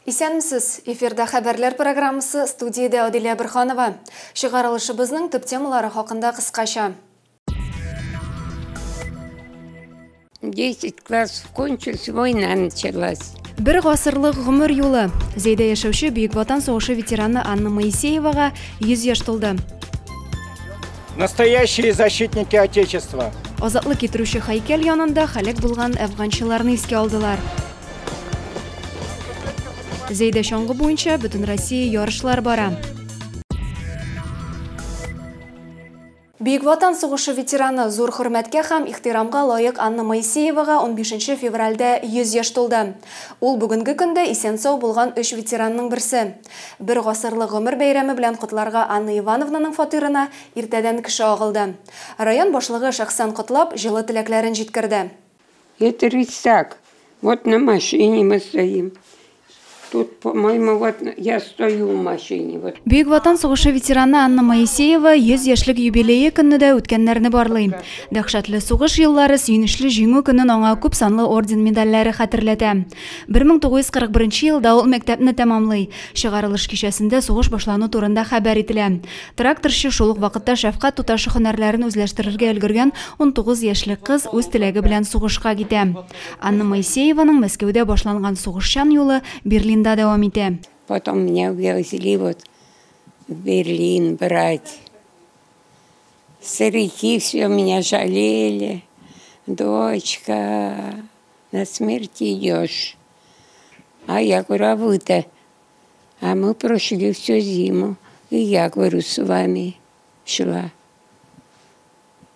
Исәнмесез, эфирда хәбәрләр программасы, студияда Адилия Бирханова. Чыгарылышыбызның төп темалары хакында кыскача. 10 классов кончились, война началась. Бер гасырлык гомер юлы. Зәйдә яшәүче Бөек Ватан сугышы ветераны Анна Моисеевага 100 яшь тулды. Настоящие защитники Отечества. Азатлык китерүче һәйкәл янында халык булган әфганчыларны искә алдылар. Зәйдә чаңгы буенча бөтен Россия ярышлар бара. Бөек Ватан сугышы ветераны зур хөрмәткә һәм ихтирамга лаек Анна Моисеевага 15 февральдә 100 яшь тулды. Ул бүгенге көндә исән-сау булган 3 ветеранның берсе. Бер гасырлык гомер бәйрәме белән котларга Анна Ивановнаның фатирына иртәдән кеше агылды. Район башлыгы шәхсән котлап, җылы теләкләрен җиткерде. Это рисак. Вот на машине мы стоим. Тут, по-моему, вот я стою в машине. Вот. Бөек Ватан сугышы ветераны Анна Моисеева 100 яшьлек юбилее көнендә үткәннәрне барлый. Дәһшәтле сугыш еллары сөенечле җиңү көнен аңа күп санлы орден медальләре хәтерләтә. 1941 елда ул мәктәпне тәмамлый. Чыгарылыш кичәсендә сугыш башлану турында хәбәр ителә. Тракторчы шул ук вакытта шәфкать туташы һөнәрләрен үзләштерергә өлгергән 19 яшьлек кыз үз теләге белән сугышка китә. Анна Моисееваның Мәскәүдә башланган сугышчан юлы Берлинда дәвам итә. Потом меня увезли вот в Берлин брать. Старики все меня жалели. Дочка, на смерть идешь. А я говорю, а вы-то? А мы прошли всю зиму. И я, говорю, с вами шла.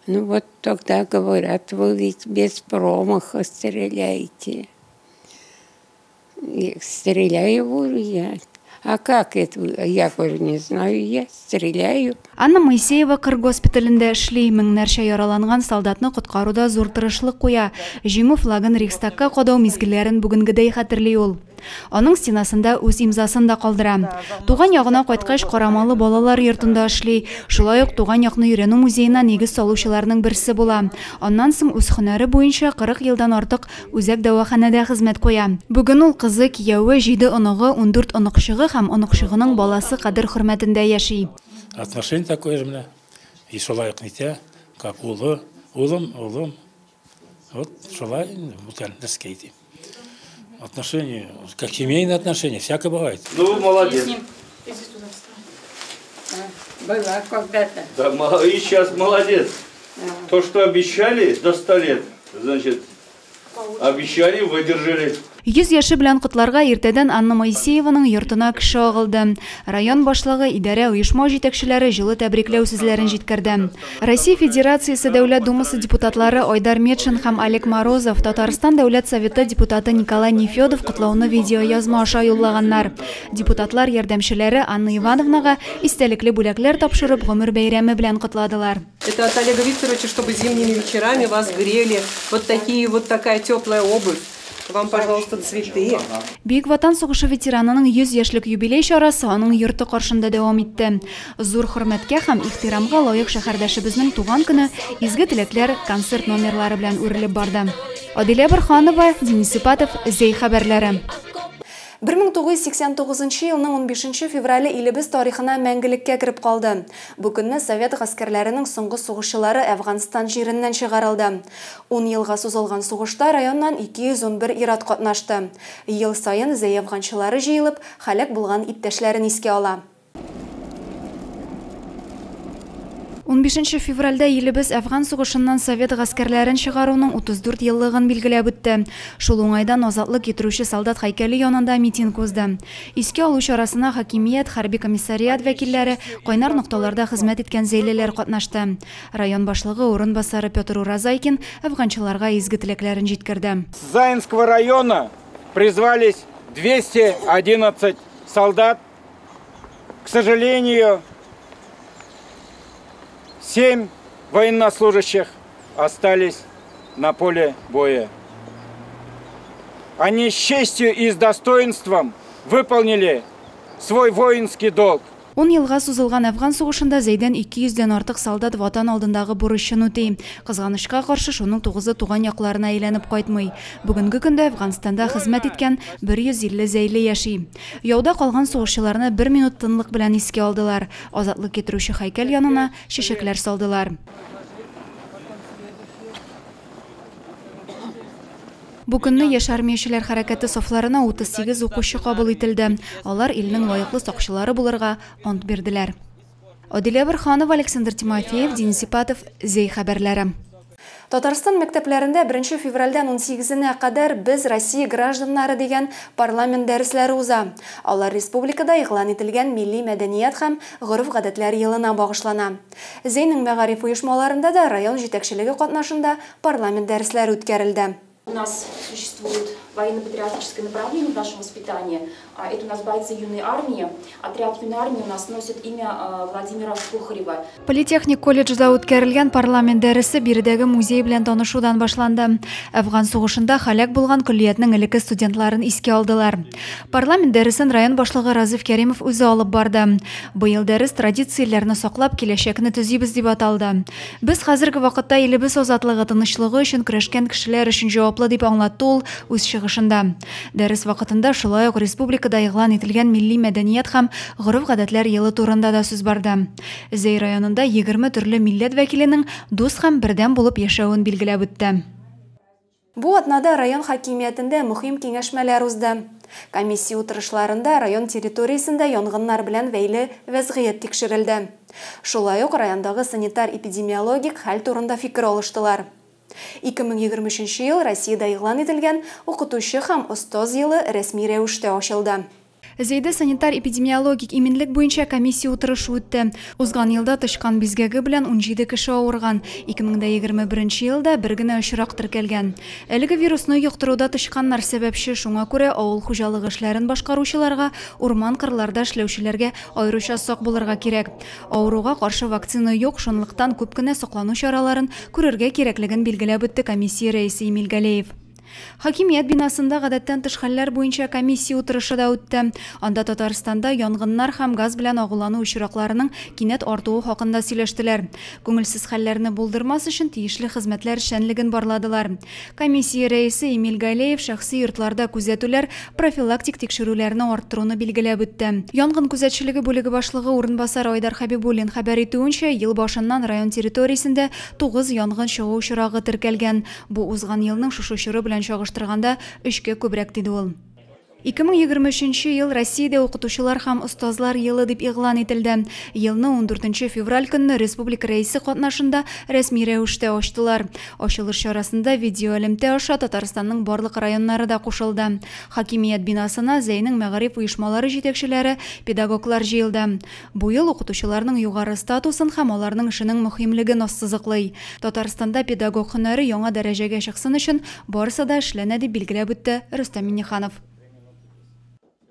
Ну вот тогда говорят, вы ведь без промаха стреляете. Стреляю, говорю, я. А как это? Я говорю, не знаю, я стреляю. Анна Моисеева кыр госпиталендә эшли, меңнәрчә яраланган солдатны коткаруда зур тырышлык куя. Җиңү флагын Рейхстагка кадау мизгелләрен бүгенгедәй хәтерли ул. Аның стенасында үз имзасын да калдыра. Туган ягына кайткач карамалы балалар йортында эшли. Шулай ук туган якны өйрәнү музеена нигез салучыларның берсе була. Аннан соң үз һөнәре буенча 40 елдан артык үзәк дәваханәдә хезмәт куя. Бүген ул кызы, кияүе, 7 оныгы, 14 оныкчыгы һәм оныкчыгының баласы кадер-хөрмәтендә яши. Отношение такое же мне. И шулай книтя, как улым. Вот шулай, буталь, дескейти. Отношения, как семейные отношения, всякое бывает. Ну, молодец. Была когда-то. Да, и сейчас молодец. То, что обещали до 100 лет, значит, обещали, выдержали. 100 яшы белән котларга иртәдән Анна Моисееваның йортына кеше агылды. Район башлыгы, идарә, оешма җитәкчеләре җылы тәбрикләү сүзләрен җиткерде. Россия Федерациясе Дәүләт Думасы депутатлары Айдар Метшин һәм Олег Морозов, Татарстан Дәүләт Советы депутаты Николай Нефёдов котлауны видеоязма аша юллаганнар. Депутатлар ярдәмчеләре Анна Ивановнага истәлекле бүләкләр тапшырып гомер бәйрәме белән котладылар. Это от Олега Викторовича, чтобы зимними вечерами вас грели. Вот такая теплая обувь. Вам, пожалуйста, цветы. Бөек Ватан сугышы ветеранының 100 яшьлек юбилей чарасы аның йорты каршында дәвам итте. Зур хөрмәткә һәм ихтирамга лаек шәһәрдәшебезнең туган көне изге теләкләр концерт номерлары белән үрелеп барды. Адилия Бирханова, Денис Ипатов, Зәй хәбәрләре. 1989 елның 15 феврале илебез тарихына мәңгелеккә кереп калды. Бу көнне Совет гаскәрләренең соңгы сугышчылары Әфганстан җиреннән чыгарылды. 10 елга сузылган сугышта районнан 211 ир-ат катнашты. Ел сайын зәй әфганчылары җыелып, халык булган иптәшләрен искә ала. 15 февральдә илебез Әфган сугышыннан Совет гаскәрләрен чыгаруның 34 еллыгын билгеләп үтте. Шул уңайдан азатлык китерүче солдат һәйкәле янында митинг узды. Искә алу чарасына хакимият, хәрби комиссариат вәкилләре, кайнар нокталарда хезмәт иткән зәйлеләр катнашты. Район башлыгы урынбасары Петр Уразайкин әфганчыларга изге теләкләрен җиткерде. С Заинского района призвались 211 солдат. К сожалению, 7 военнослужащих остались на поле боя. Они с честью и с достоинством выполнили свой воинский долг. 10 елға сузылған Афган сугышында Зейден 200-ден артық солдат ватан алдындағы бурычын үтей. Кызганычка каршы шуның 9-ы туган якларына әйләнеп кайтмый. Бүгенге көндә Афганстанда хезмәт иткән 150 зәйле яши. Яуда калган сугышчыларны 1 минут тынлык белән искә алдылар. Азатлык китерүче һәйкәл янына чәчәкләр салдылар. Бу көнне яшь армиячеләр хәрәкәте сафларына 38 укучы кабул ителде. Алар илнең лаеклы сакчылары булырга ант бирделәр. Адилә Бирханова, Александр Тимофеев, Денис Ипатов, Зей хәбәрләре. Татарстан мәктәпләрендә 1 февральдән 18-нә кадәр без Россия гражданнары дигән парламент дәресләре уза. Алар республикада игълан ителгән милли мәдәният һәм гореф-гадәтләр елына багышлана. Зейнең мәгариф оешмаларында да район җитәкчелеге катнашында парламент дәресләре үткәрелде. У нас существует военно-патриотическое направление в нашем воспитании. Это у нас бойцы юной армии. Отряд юной армии у нас носит имя Владимира Кухарева. Политехник колледжда үткәрелгән парламент дәресе биредәге музей белән танышудан башланды. Афган сугышында һәлак булган күллиятнең элекке студентларын искә алдылар. Парламент дәресен район башлыгы Разиф Кәримов үзе алып барды. Быел дәрес традицияләрне саклап киләчәкне төзибез дип аталды. Без хәзерге вакытта илебез азатлыгы, тынычлыгы өчен көрәшкән кешеләр өчен җаваплы дип аңлатты ул үз чыгышында. Дәрес вакытында шулай ук республикада игълан ителгән милли мәдәният һәм гореф-гадәтләр елы турында да сүз барды. Зей районында 20 төрле милләт вәкиленең дус һәм бердәм булып яшәвен билгеләп үтте. Бу атнада район хакимиятендә мөһим киңәшмәләр узды. Комиссия утырышларында район территориясендә янгыннар белән бәйле вәзгыять тикшерелде. Шулай ук райондагы санитар-эпидемиологик хәл турында фикер алыштылар. 2023 ел Россиядә игълан ителгән укытучы һәм остаз елы рәсми рәвештә ачылды. Зейдә санитар-эпидемиологик иминлек буенча комиссия утырышы үтте. Узган елда тышкан бизгәге белән 17 кеше авырган. 2021 елда бер генә очрак теркәлгән. Әлеге вирусны юктыруда тышканнар сәбәпче, шуңа күрә авыл хуҗалыгы эшләрен башкаручыларга, урман кырларда эшләүчеләргә аеруча сак булырга кирәк. Авыруга каршы вакцина юк, шунлыктан күп кенә саклану чараларын күрергә кирәклеген билгеләп үтте комиссия рәисе Эмиль Галеев. Хакимият бинасында гадәттән тыш хәлләр буенча комиссия утырышы да үтте. Анда Татарстанда янгыннар һәм газ белән агулану очракларының кинәт артуы хакында сөйләштеләр. Күңелсез хәлләрне булдырмас өчен тиешле хезмәтләр эшчәнлеген барладылар. Комиссия рәисе Эмиль Галеев шәхси йортларда күзәтүләр, профилактик тикшерүләрне арттыруны билгеләп үтте. Янгын күзәтчелеге бүлеге башлыгы урынбасары Айдар Хәбибуллин хәбәр итүенчә, ел башыннан район территориясендә 9 янгын чыгу очрагы теркәлгән. Бу узган елның шушы чоры белән чагыштырганда 3-кә күбрәк диде ул. 2023 ел Россиядә укытучылар һәм остазлар елы дип игълан ителде. Елны 14 февраль көнне республика рәисе катнашында рәсми рәвештә ачтылар. Ачылыш чарасында видео элемтә аша Татарстанның барлык районнары да кушылды. Хакимият бинасына Зейнең мәгариф оешмалары җитәкчеләре, педагоглар җыелды. Бу ел укытучыларның югары статусын һәм аларның эшенең мөһимлеген ассызыклый. Татарстанда педагог һөнәре яңа дәрәҗәгә чыксын өчен барысы да эшләнә дип билгеләп үтте Рөстәм Миңнеханов.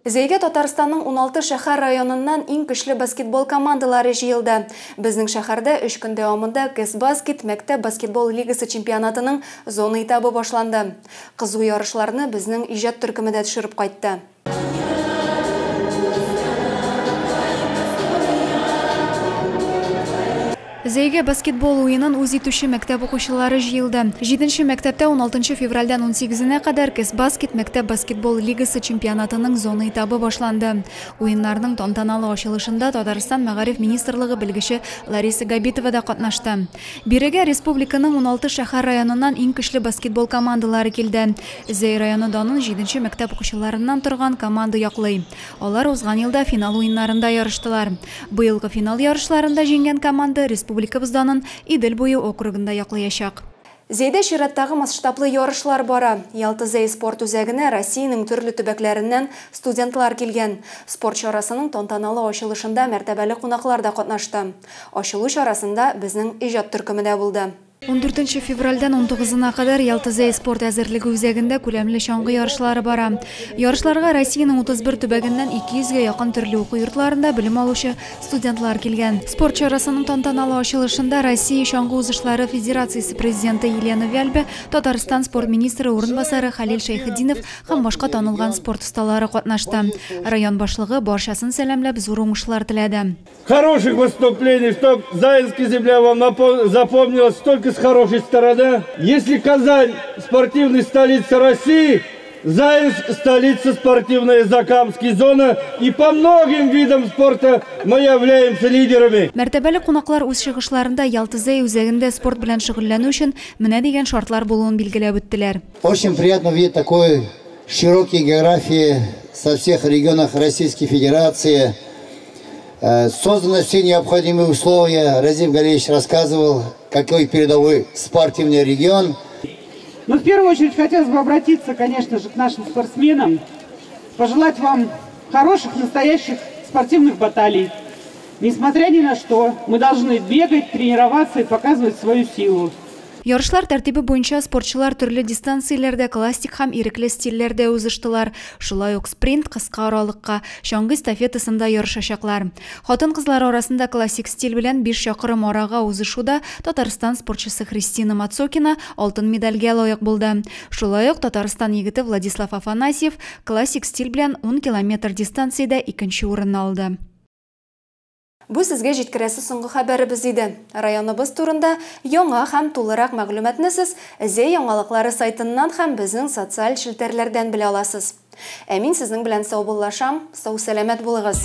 Зейгә Татарстанның 16 шәһәр районыннан иң көчле баскетбол командалары җыелды. Безнең шәһәрдә 3 көн дәвамында Кэс-баскет мәктәп баскетбол лигасы чемпионатының зона этабы башланды. Кызу ярышларны безнең иҗат төркеме дә төшереп кайтты. Зейгә баскетбол уенын үз итүче мәктәп укучылары җыелды. 7нче мәктәптә 16 февральдән 18-нә кадәр Кэс-баскет мәктәп баскетбол лигасы чемпионатының зона этабы башланды. Уеннарның тантаналы ачылышында Татарстан мәгариф министрлыгы белгече Лариса Габитова да катнашты. Бирегә республиканың 16 шәһәр районыннан иң көчле баскетбол командалары килде. Зей районы данын 7нче мәктәп укучыларыннан торган команда яклый. Алар узган елда финал уеннарында ярыштылар. Быелгы финал ярышларында җиңгән команда республикабызданын Идел буе округында яклаячак. Зейдә чираттагы масштаблы ярышлар бара. Ялтызей спорт үзәгенә Россиянең төрле төбәкләреннән студентлар килгән. Спорт чарасының тантаналы ачылышында мәртәбәле кунаклар да катнашты. Ачылу чарасында безнең иҗат төркеме дә булды. 14 февральдан 19-на кадар Ялтызай спорт әзірлігі үзәгендә күләмле шаңғы ярышлары бара. Ярышларга Россиянең 31 төбәгеннән 200-гә якын төрле уку йортларында белем алучы студентлар килгән. Спорт чарасының тантаналы ачылышында Россия шаңғы узышлары федерациясе президенты Елена Вяльбе, Татарстан спорт министры урынбасары Халил Шайхетдинов һәм башка танылган спорт усталары катнашты. Район башлыгы барчасын сәламләп зур уңышлар теләде. Хороших выступлений, чтоб Заинская земля вам запомнилась только с хорошей стороны. Если Казань спортивная столица России, Заинск столица спортивная Закамская зона, и по многим видам спорта мы являемся лидерами. Мәртәбәле кунаклар үз чыгышларында Ялтызай үзәгендә спорт белән шөгыльләнү өчен менә дигән шартлар булуын билгеләп үттеләр. Очень приятно видеть такой широкий географии со всех регионов Российской Федерации. Созданы все необходимые условия. Разим Галеевич рассказывал, какой передовой спортивный регион. Но в первую очередь хотелось бы обратиться, конечно же, к нашим спортсменам, пожелать вам хороших, настоящих спортивных баталий. Несмотря ни на что, мы должны бегать, тренироваться и показывать свою силу. Ярышлар тәртибе буенча спортчылар төрле дистанцияләрдә классик һәм ирекле стильләрдә узыштылар. Шулай ук спринт кыска аралыкка, шаңгы эстафетасында ярышачаклар. Хатын-кызлар арасында классик стиль белән 5 чакрым арага узышуда Татарстан спортчысы Христина Мацокина алтын медальгә лаек булды. Шулай ук Татарстан егете Владислав Афанасьев классик стиль белән 10 километр дистанциядә 2нче урынны алды. Бу сезгә җиткерәсе соңгы хәбәребез иде. Районыбыз турында яңа һәм тулырак мәгълүматны сез Зәй яңалыклары сайтыннан һәм безнең социаль челтәрләрдән белә аласыз. Мин сезнең белән сау булышам, сау сәламәт булыгыз.